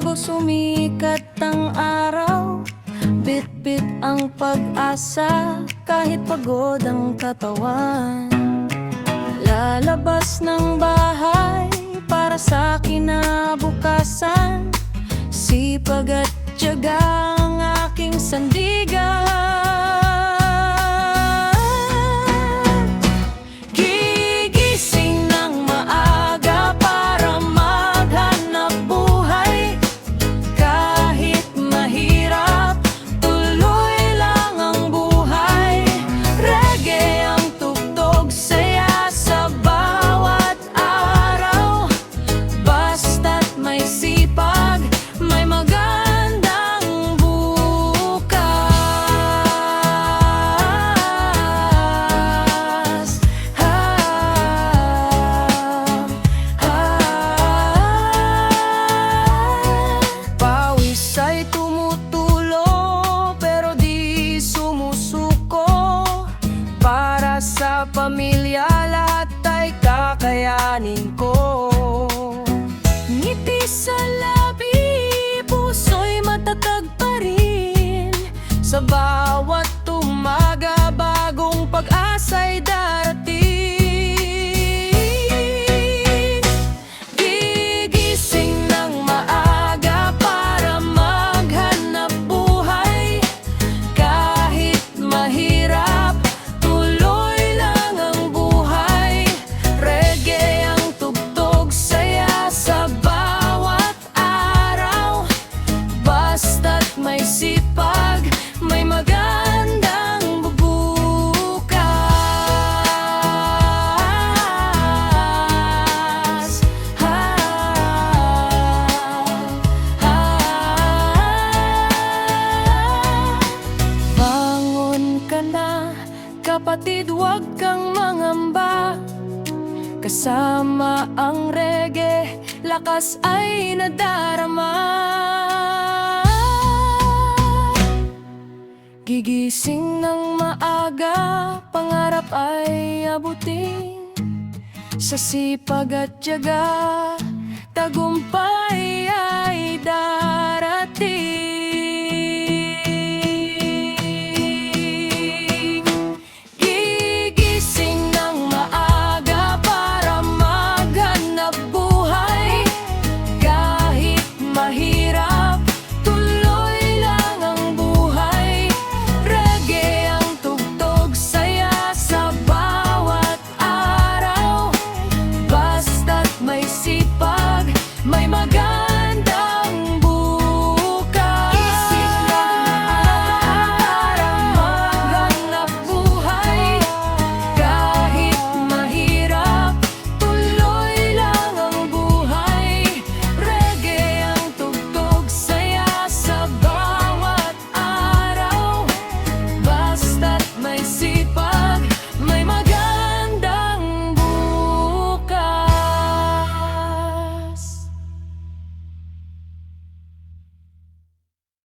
bago sumikat ang araw, bitbit ang pag-asa kahit pagod ang katawan. Lalabas ng bahay para sa kinabukasan, sipag at tiyaga ang aking sandigan. Gigising ng maaga para maghanap buhay, kahit mahirap, tuloy lang ang buhay. Reggae ang tugtog, saya sa bawat araw, basta't may sipag, may magandang bukas. Pawis ay tumutulo pero di sumusuko. Para sa pamilya lahat ay kakayanin ko. Ngiti sa labi, puso'y matatag pa rin. Sa bawat umaga, bagong pag-asa'y darating. Gigising ng maaga para maghanap buhay, kahit mahirap, tuloy lang ang buhay. Reggae ang tugtog, saya sa bawat araw, basta't may sipag, may magandang bukas. Bangon ka na, kapatid, huwag kang mangamba. Kasama ang reggae, lakas ay nadarama. Gigising ng maaga, pangarap ay abutin. Sa sipag at tiyaga, tagumpay